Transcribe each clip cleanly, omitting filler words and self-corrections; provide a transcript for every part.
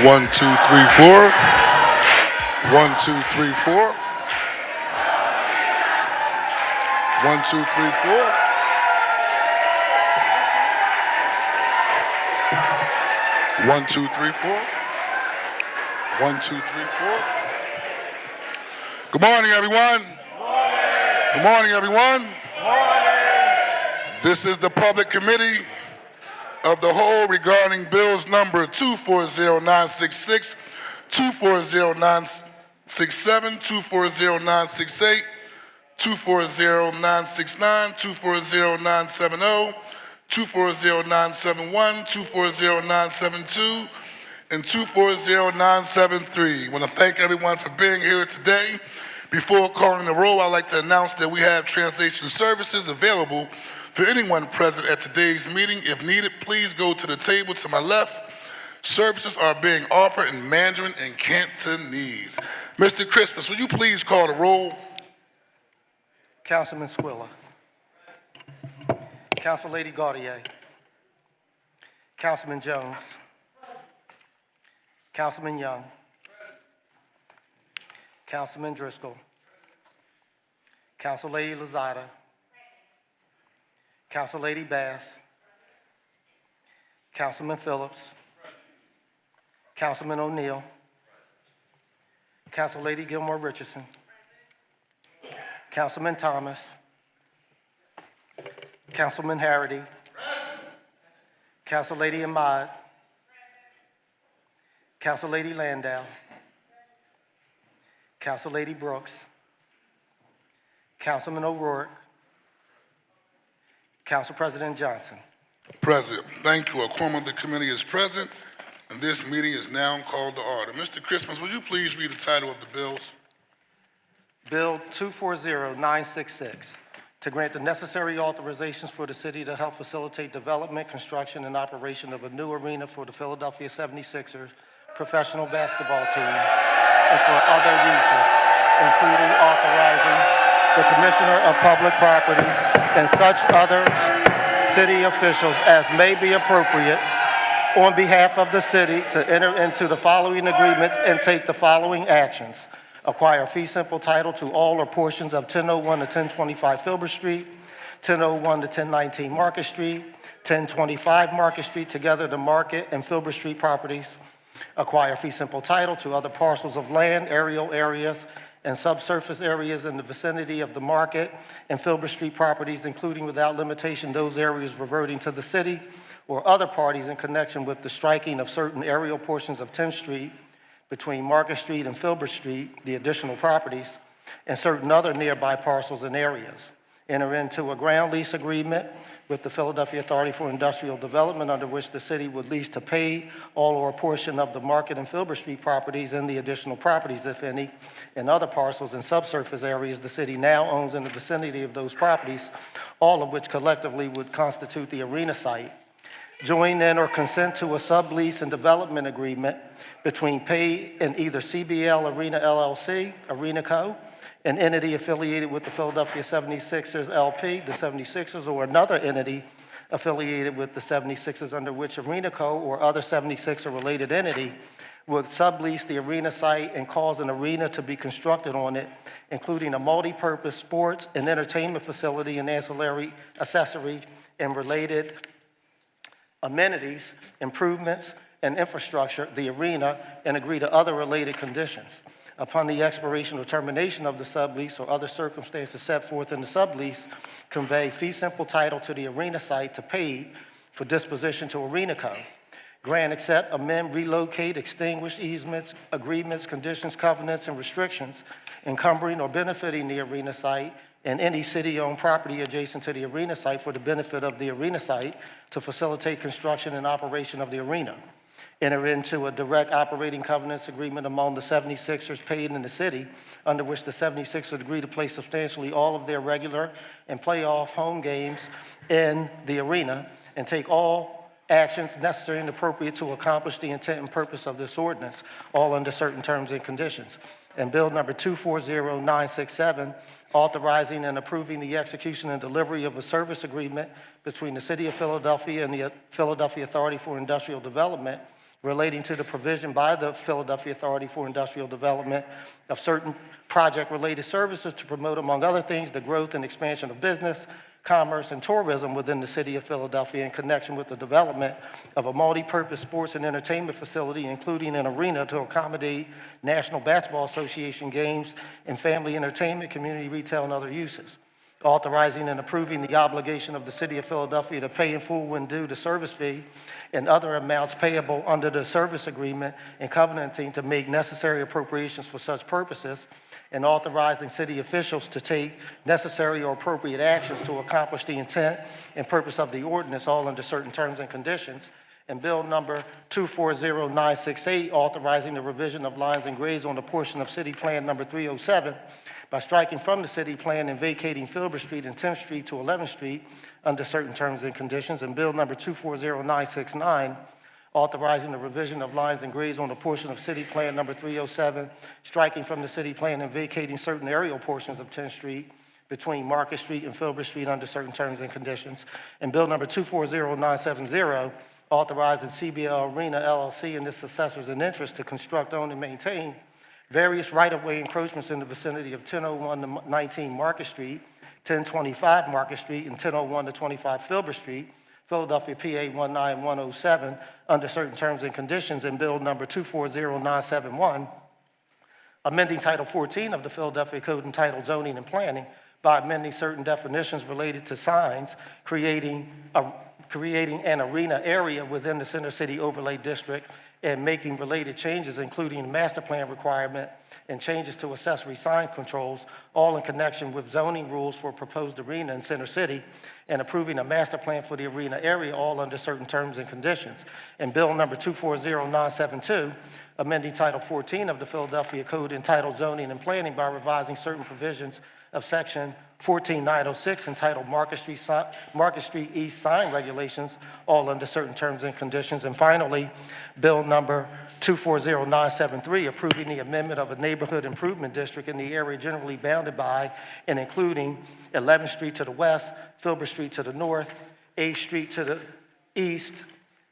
One, two, three, four. 1, 2, 3, 4. 1, 2, 3, 4. 1, 2, 3, 4. 1, 2, 3, 4. Good morning, everyone. Good morning, everyone. This is the public committee of the whole regarding bills number 240966, 240967, 240968, 240969, 240970, 240971, 240972, and 240973. I want to thank everyone for being here today. Before calling the roll, I'd like to announce that we have translation services available for anyone present at today's meeting. If needed, please go to the table to my left. Services are being offered in Mandarin and Cantonese. Mr. Christmas, will you please call the roll? Councilman Squilla. Council Lady Gautier. Councilman Jones. Councilman Young. Councilman Driscoll. Council Lady Lozada. Council Lady Bass. Councilman Phillips. Councilman O'Neill. Council Lady Gilmore Richardson. Councilman Thomas. Councilman Harity. Council Lady Ahmad. Council Lady Landau. Council Lady Brooks. Councilman O'Rourke. Council President Johnson. President, thank you. A quorum of the committee is present, and this meeting is now called to order. Mr. Christmas, will you please read the title of the bills? Bill 240966, to grant the necessary authorizations for the city to help facilitate development, construction, and operation of a new arena for the Philadelphia 76ers professional basketball team and for other uses, including authorizing the Commissioner of Public Property and such other city officials as may be appropriate on behalf of the city to enter into the following agreements and take the following actions. Acquire fee simple title to all or portions of 1001 to 1025 Filbert Street, 1001 to 1019 Market Street, 1025 Market Street, together the Market and Filbert Street properties. Acquire fee simple title to other parcels of land, aerial areas, and subsurface areas in the vicinity of the Market and Filbert Street properties, including without limitation those areas reverting to the city or other parties in connection with the striking of certain aerial portions of 10th Street between Market Street and Filbert Street, the additional properties, and certain other nearby parcels and areas. Enter into a ground lease agreement with the Philadelphia Authority for Industrial Development, under which the city would lease to pay all or a portion of the Market and Filbert Street properties and the additional properties, if any, and other parcels and subsurface areas the city now owns in the vicinity of those properties, all of which collectively would constitute the arena site. Join in or consent to a sublease and development agreement between Pay and either CBL Arena LLC, Arena Co., an entity affiliated with the Philadelphia 76ers LP, the 76ers, or another entity affiliated with the 76ers under which Arena Co. or other 76er related entity would sublease the arena site and cause an arena to be constructed on it, including a multi-purpose sports and entertainment facility and ancillary accessory and related amenities, improvements, and infrastructure, the arena, and agree to other related conditions. Upon the expiration or termination of the sublease or other circumstances set forth in the sublease, convey fee simple title to the arena site to paid for disposition to Arena Co. Grant, accept, amend, relocate, extinguish easements, agreements, conditions, covenants, and restrictions encumbering or benefiting the arena site and any city-owned property adjacent to the arena site for the benefit of the arena site to facilitate construction and operation of the arena. Enter into a direct operating covenants agreement among the 76ers paid in the city, under which the 76ers agree to play substantially all of their regular and playoff home games in the arena and take all actions necessary and appropriate to accomplish the intent and purpose of this ordinance, all under certain terms and conditions. And Bill number 240967, authorizing and approving the execution and delivery of a service agreement between the City of Philadelphia and the Philadelphia Authority for Industrial Development relating to the provision by the Philadelphia Authority for Industrial Development of certain project-related services to promote, among other things, the growth and expansion of business, commerce, and tourism within the City of Philadelphia in connection with the development of a multi-purpose sports and entertainment facility, including an arena to accommodate National Basketball Association games and family entertainment, community retail, and other uses. Authorizing and approving the obligation of the City of Philadelphia to pay in full when due the service fee and other amounts payable under the service agreement and covenanting to make necessary appropriations for such purposes, and authorizing city officials to take necessary or appropriate actions to accomplish the intent and purpose of the ordinance, all under certain terms and conditions. And Bill number 240968, authorizing the revision of lines and grades on a portion of City Plan number 307 by striking from the city plan and vacating Filbert Street and 10th Street to 11th Street under certain terms and conditions. And Bill number 240969, authorizing the revision of lines and grades on a portion of City Plan number 307, striking from the city plan and vacating certain aerial portions of 10th Street between Market Street and Filbert Street under certain terms and conditions. And Bill number 240970, authorizing CBL Arena LLC and its successors in interest to construct, own, and maintain various right-of-way encroachments in the vicinity of 1001 to 19 Market Street, 1025 Market Street, and 1001 to 25 Filbert Street, Philadelphia, PA 19107, under certain terms and conditions. And Bill number 240971, amending Title 14 of the Philadelphia Code entitled Zoning and Planning by amending certain definitions related to signs, creating an arena area within the Center City Overlay District, and making related changes, including master plan requirement and changes to accessory sign controls, all in connection with zoning rules for proposed arena in Center City, and approving a master plan for the arena area, all under certain terms and conditions. And Bill number 240972, amending Title 14 of the Philadelphia Code entitled Zoning and Planning by revising certain provisions of Section 14906 entitled Market Street East Sign Regulations, all under certain terms and conditions. And finally, Bill number 240973, approving the amendment of a neighborhood improvement district in the area generally bounded by and including 11th Street to the west, Filbert Street to the north, 8th Street to the east,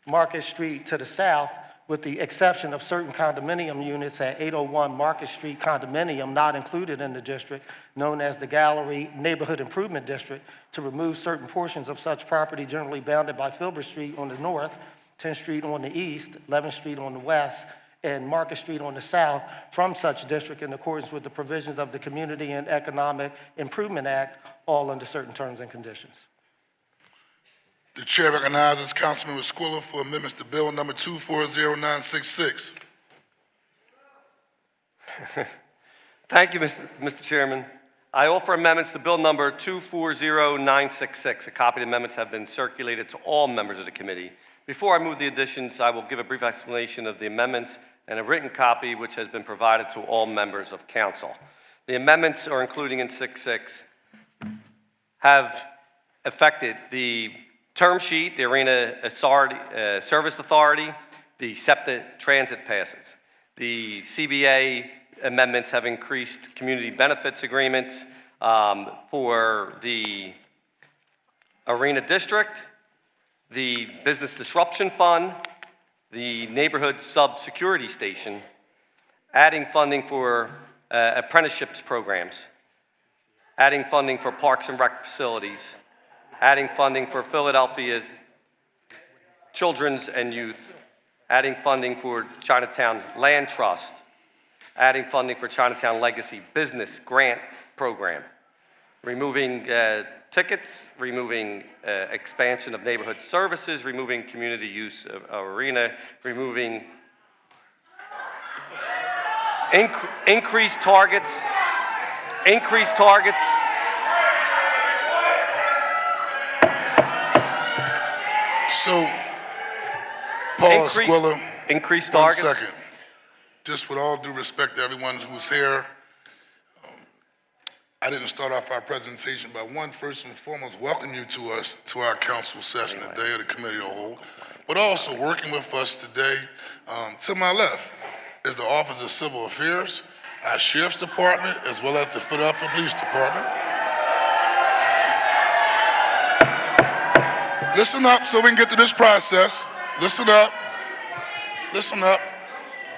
Market Street to the south, with the exception of certain condominium units at 801 Market Street condominium not included in the district, known as the Gallery Neighborhood Improvement District, to remove certain portions of such property generally bounded by Filbert Street on the north, 10th Street on the east, 11th Street on the west, and Market Street on the south from such district in accordance with the provisions of the Community and Economic Improvement Act, all under certain terms and conditions. The chair recognizes Councilman Squilla for amendments to Bill number 240966. Thank you, Mr. Chairman. I offer amendments to Bill number 240966. A copy of the amendments have been circulated to all members of the committee. Before I move the additions, I will give a brief explanation of the amendments and a written copy which has been provided to all members of council. The amendments, or including in 66, have affected the term sheet, the Arena Authority, Service Authority, the SEPTA transit passes. The CBA amendments have increased community benefits agreements for the Arena District, the Business Disruption Fund, the Neighborhood Sub-Security Station, adding funding for apprenticeships programs, adding funding for parks and rec facilities, adding funding for Philadelphia children's and youth, adding funding for Chinatown Land Trust, adding funding for Chinatown Legacy Business Grant Program, removing tickets, removing expansion of neighborhood services, removing community use of arena, removing increased targets, So, Paul Squilla, increased one targets. second. Just with all due respect to everyone who's here, I didn't start off our presentation by first and foremost, welcome you to our council session today, of the committee of the whole, but also working with us today. To my left is the Office of Civil Affairs, our Sheriff's Department, as well as the Philadelphia Police Department. Listen up so we can get to this process. Listen up. Listen up.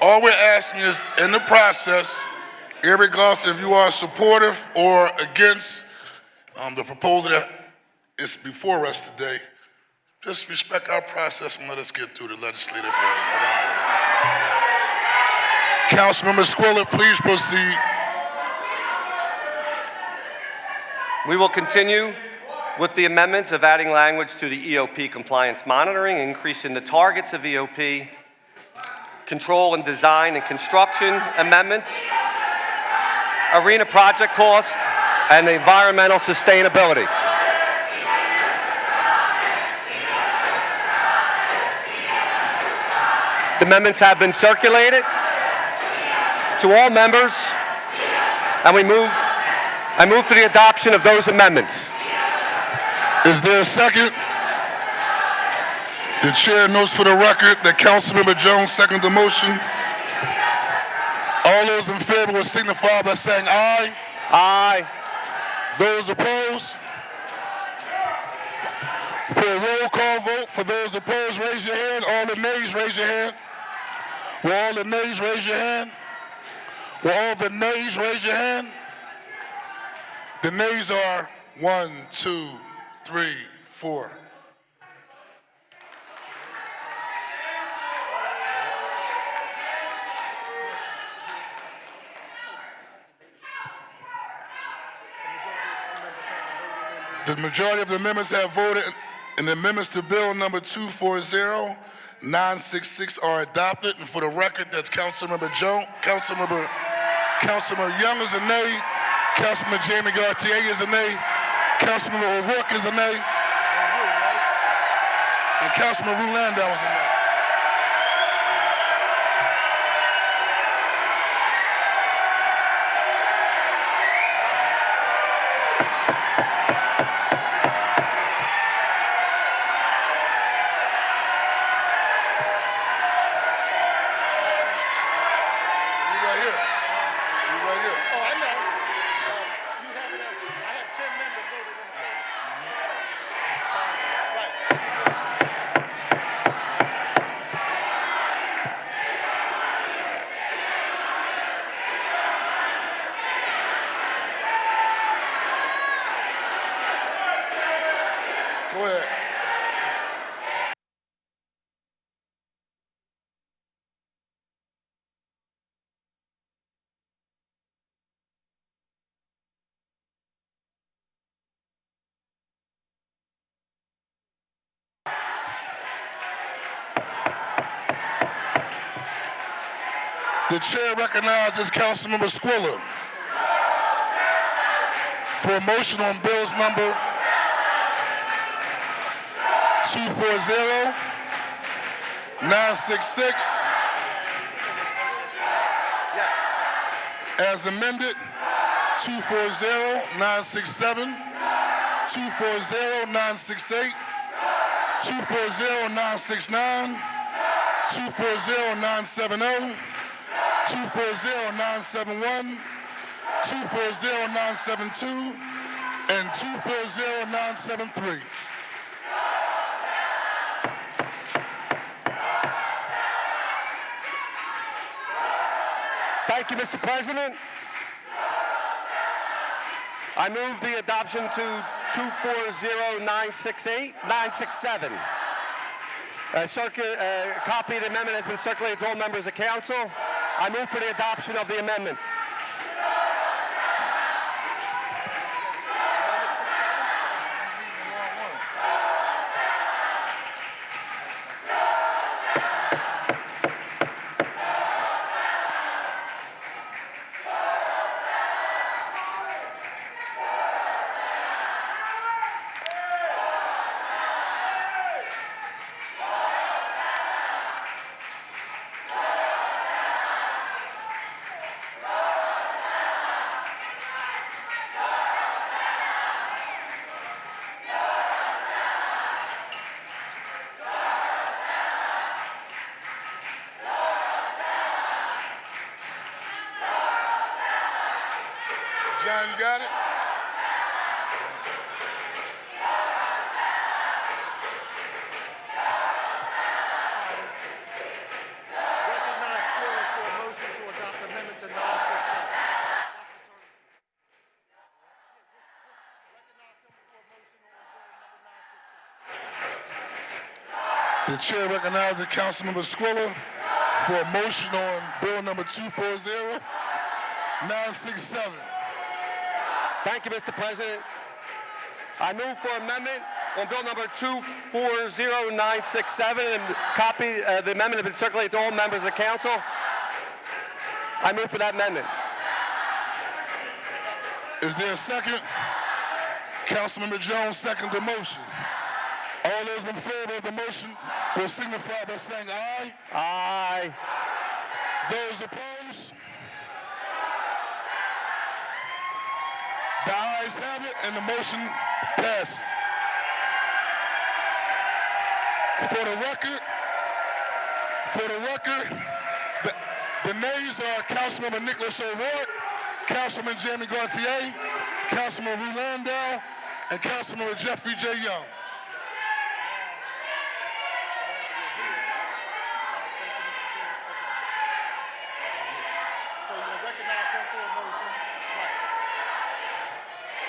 All we're asking is, in the process, irregardless if you are supportive or against the proposal that is before us today, just respect our process and let us get through the legislative hearing. Councilmember Squilla, please proceed. We will continue with the amendments of adding language to the EOP compliance monitoring, increasing the targets of EOP, control and design and construction amendments, arena project cost, and environmental sustainability. The amendments have been circulated to all members, and I move to the adoption of those amendments. Is there a second? The chair notes for the record that Councilmember Jones seconded the motion. All those in favor will signify by saying aye. Aye. Those opposed? For a roll call vote, for those opposed, raise your hand. All the nays, raise your hand. Will all the nays raise your hand? Will all the nays raise your hand? The nays are 1, 2, 3, 4. The majority of the members have voted, and the amendments to bill number 240966 are adopted. And for the record, that's Councilmember Jones, Councilmember Young is a nay, Councilmember Jamie Gaultier is a nay, Councilmember O'Rourke is a nay, and Councilmember Rue Landau is a nay. Go ahead. The chair recognizes Councilmember Squilla for a motion on bills number 240966 as amended, 240967, 240968, 240969, 240970, 240971, 240972, and 240973. Thank you, Mr. President. I move the adoption to 240967. A copy of the amendment has been circulated to all members of council. I move for the adoption of the amendment. John, you got it? Recognize Squirrel for a motion to adopt amendment to 967. The chair recognizes Councilmember Squilla for a motion on bill number 240-967. Thank you, Mr. President. I move for amendment on bill number 240967, and the amendment has been circulated to all members of the council. I move for that amendment. Is there a second? Councilmember Jones seconds the motion. All those in favor of the motion will signify by saying aye. Aye. Those opposed? The ayes have it, and the motion passes. For the record, the nays are Councilmember Nicholas O'Rourke, Councilman Jamie Gaultier, Councilman Rue Landau, and Councilmember Jeffrey J. Young. So you recognize him for a motion.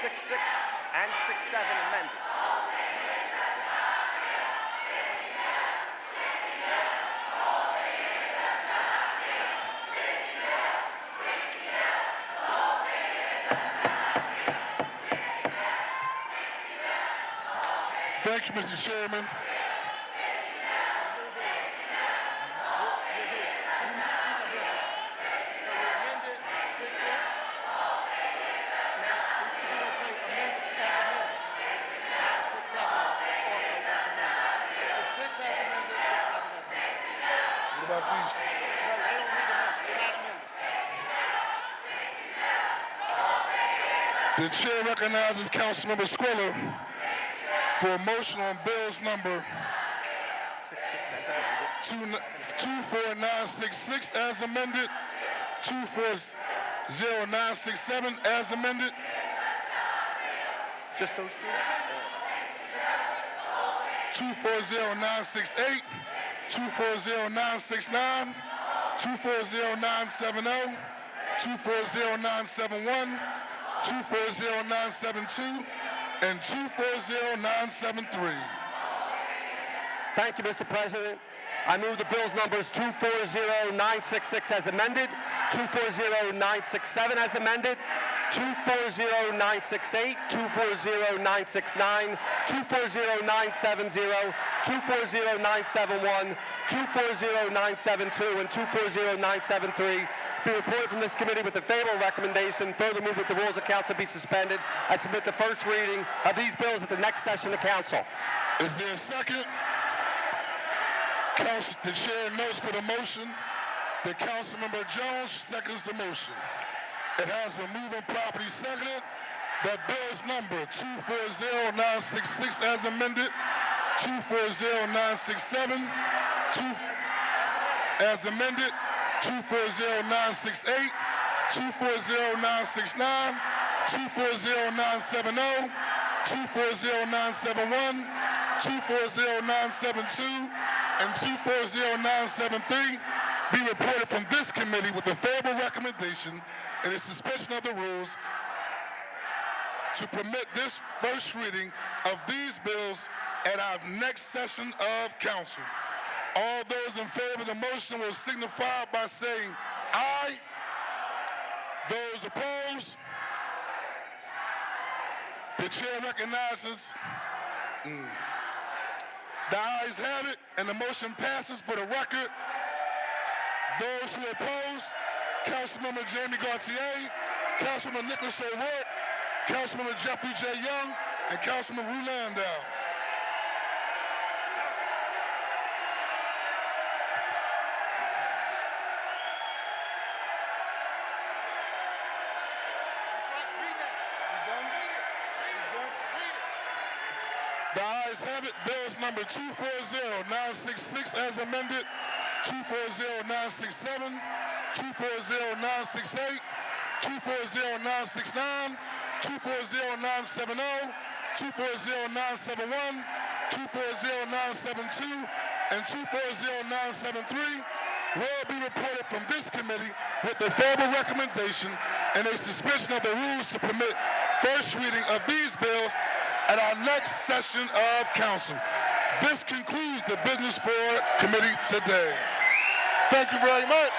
66 and 67 amended. Thank you, Mr. Chairman. What about these? The chair recognizes Councilmember Squilla for a motion on bills number 24966 as amended, 240967 as amended, Just those three? 240968, 240969, 240970, 240971, 240972, and 240973. Thank you, Mr. President. I move the bills numbers 240966 as amended, 240967 as amended, 240968, 240969, 240970, 240971, 240972, and 240973 be reported from this committee with a favorable recommendation. Further move that the rules of council be suspended. I submit the first reading of these bills at the next session of council. Is there a second? The chair notes for the motion that Councilmember Jones seconds the motion. It has been moved and properly seconded that bills number 240966 as amended, 240967, as amended, 240968, 240969, 240970, 240971, 240972, and 240973 be reported from this committee with a favorable recommendation and a suspension of the rules to permit this first reading of these bills at our next session of council. All those in favor of the motion will signify by saying aye. Those opposed? The chair recognizes. The ayes have it, and the motion passes. For the record, those who oppose, Councilmember Jamie Gaultier, Councilman Nicholas O'Rourke, Councilmember Jeffrey J. Young, and Councilman Rue Landau. The ayes have it. Bills number 240966 as amended, 240967, 240968, 240969, 240970, 240971, 240972, and 240973 will be reported from this committee with the favorable recommendation and a suspension of the rules to permit first reading of these bills at our next session of council. This concludes the business for committee today. Thank you very much.